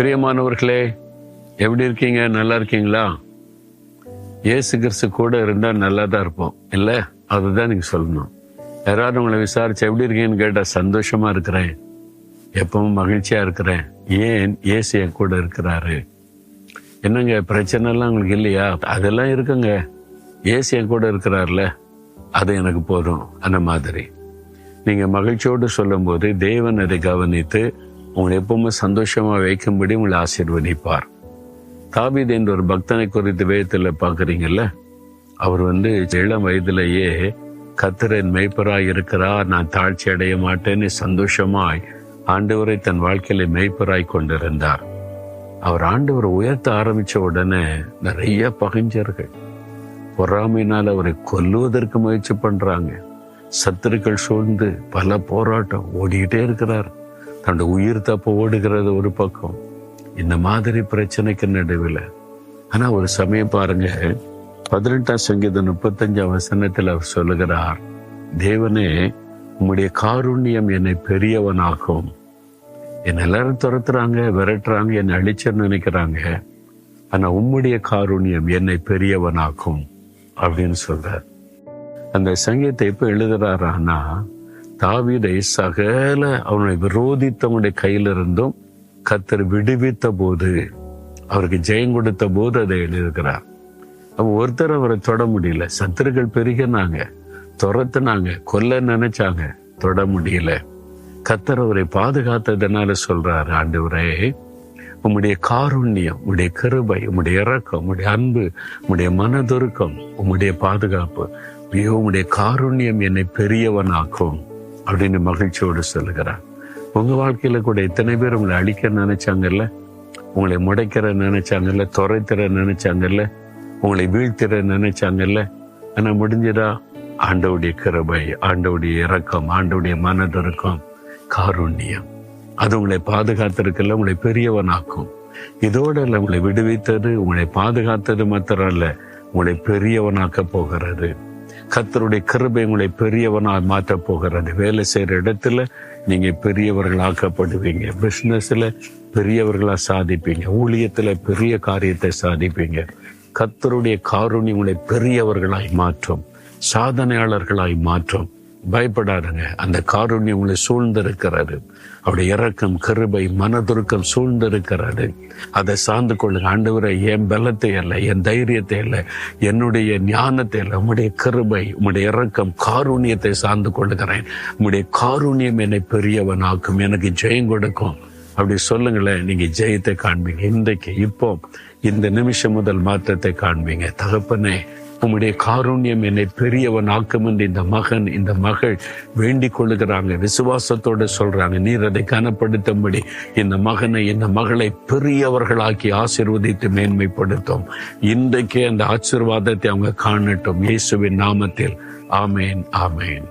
பிரியமானவர்களே, எப்படி இருக்கீங்க? நல்லா இருக்கீங்களா? இயேசு கிறிஸ்து கூட இருந்தா நல்லா தான் இருப்போம் இல்ல? அதுதான் நீங்க சொல்லணும். யாராவது உங்களை விசாரிச்சு எப்படி இருக்கீங்கன்னு கேட்டா சந்தோஷமா இருக்கிறேன், எப்பவும் மகிழ்ச்சியா இருக்கிறேன். ஏன்? இயேசு என் கூட இருக்கிறாரு. என்னங்க பிரச்சனை எல்லாம் உங்களுக்கு இல்லையா? அதெல்லாம் இருக்குங்க. இயேசு என் கூட இருக்கிறார்ல, அது எனக்கு போதும். அந்த மாதிரி நீங்க மகிழ்ச்சியோடு சொல்லும் போது தேவன் அதை கவனித்து உங்களை எப்பவுமே சந்தோஷமா வைக்கும்படி உங்களை ஆசீர்வதிப்பார். தாவீது என்ற ஒரு பக்தனை குறித்து வேதத்துல பாக்குறீங்கல்ல, அவர் இளம் வயதிலேயே கர்த்தர் என் மேய்ப்பராய் இருக்கிறார், நான் தாழ்ச்சி அடைய மாட்டேன்னு சந்தோஷமாய் ஆண்டவரை தன் வாழ்க்கையில மேய்ப்பராய் கொண்டிருந்தார். அவர் ஆண்டவரை உயர்த்த ஆரம்பிச்ச உடனே நிறைய பகைஞர்கள் பொறாமையினால் அவரை கொல்லுவதற்கு முயற்சி பண்றாங்க. சத்துருக்கள் சூழ்ந்து பல போராட்டம் ஓடிக்கிட்டே இருக்கிறார். தன்னோட உயிர் தப்ப ஓடுகிறது ஒரு பக்கம். இந்த மாதிரி பிரச்சனைக்கு நடுவில் ஆனா ஒரு சமயம் பாருங்க, 18ஆம் சங்கீதம் 35ஆம் வசனத்தில் அவர் சொல்லுகிறார், தேவனே உம்முடைய காருண்யம் என்னை பெரியவனாகும். என்னை எல்லாரும் துரத்துறாங்க, விரட்டுறாங்க, என்னை அழிச்சன்னு நினைக்கிறாங்க. ஆனா உம்முடைய காருண்யம் என்னை பெரியவனாக்கும் அப்படின்னு சொல்றார். அந்த சங்கீதத்தை எப்ப எழுதுறாரானா, தாவீதை சகல அவனை விரோதித்தவனுடைய கையிலிருந்தும் கர்த்தர் விடுவித்த போது, அவருக்கு ஜெயம் கொடுத்த போது அதை எழுதுகிறார். அவன் ஒருத்தர் அவரை தொட முடியல. சத்துருக்கள் பெருகினாங்க, துரத்துனாங்க, கொல்ல நினைச்சாங்க, தொட முடியல. கர்த்தர் அவரை பாதுகாத்ததுனால சொல்றாரு, ஆண்டவரே உம்முடைய காருண்யம், உம்முடைய கிருபை, உம்முடைய இரக்கம், உம்முடைய அன்பு, உம்முடைய மனதுருக்கம், உம்முடைய பாதுகாப்பு, உம்முடைய காருண்யம் என்னை பெரியவனாக்கும் அப்படின்னு மகிழ்ச்சியோடு சொல்லுகிறார். உங்க வாழ்க்கையில கூட எத்தனை பேர் உங்களை அழிக்க நினைச்சாங்கல்ல, உங்களை முடைக்கிற நினைச்சாங்கல்ல, துரைத்திர நினைச்சாங்கல்ல, உங்களை வீழ்த்திர நினைச்சாங்கல்ல. ஆனா முடிஞ்சதா? ஆண்டவுடைய கிருபை, ஆண்டவுடைய இரக்கம், ஆண்டவுடைய மனதிருக்கம், காருண்யம், அது உங்களை பாதுகாத்திருக்கல, உங்களை பெரியவனாக்கும். இதோட உங்களை விடுவித்தது, உங்களை பாதுகாத்தது மாத்திரம் இல்ல, உங்களை பெரியவனாக்க போகிறது. கர்த்தருடைய கிருபை உங்களை பெரியவனாக மாற்ற போகிறது. வேலை செய்யற இடத்துல நீங்க பெரியவர்களாக்கப்படுவீங்க, பிசினஸ்ல பெரியவர்களா சாதிப்பீங்க, ஊழியத்துல பெரிய காரியத்தை சாதிப்பீங்க. கர்த்தருடைய காருண்யம் உங்களை பெரியவர்களாய் மாற்றும், சாதனையாளர்களாய் மாற்றும். பயப்படாதுங்க, அந்த காருண்யம் உங்களை சூழ்ந்திருக்கிறது. அவருடைய இரக்கம், கிருபை, மனதுருக்கம் சூழ்ந்திருக்கிறது. அதை சார்ந்து கொள்ளுங்க. ஆண்டவரை, என் பலத்தை அல்ல, என் தைரியத்தை அல்ல, என்னுடைய ஞானத்தை அல்ல, உம்முடைய கிருபை, உம்முடைய இரக்கம், காருண்யத்தை சார்ந்து கொள்ளுகிறேன். உம்முடைய காருண்யம் என்னை பெரியவனாக்கும், எனக்கு ஜெயம் கொடுக்கும். அப்படி சொல்லுங்களேன், நீங்க ஜெயத்தை காண்பீங்க. இன்றைக்கு இப்போ இந்த நிமிஷம் முதல் மாற்றத்தை காண்பீங்க. தகப்பனே, உம்முடைய காருண்யம் என்னை பெரியவன் ஆக்கும் என்று இந்த மகன், இந்த மகள் வேண்டிக் கொள்ளுகிறாங்க, விசுவாசத்தோடு சொல்றாங்க. நீர் அதை கனப்படுத்தும்படி இந்த மகனை, இந்த மகளை பெரியவர்களாக்கி ஆசீர்வதித்து மேன்மைப்படுத்தும். இன்றைக்கே அந்த ஆசீர்வாதத்தை அவங்க காணட்டும். இயேசுவின் நாமத்தில் ஆமேன், ஆமேன்.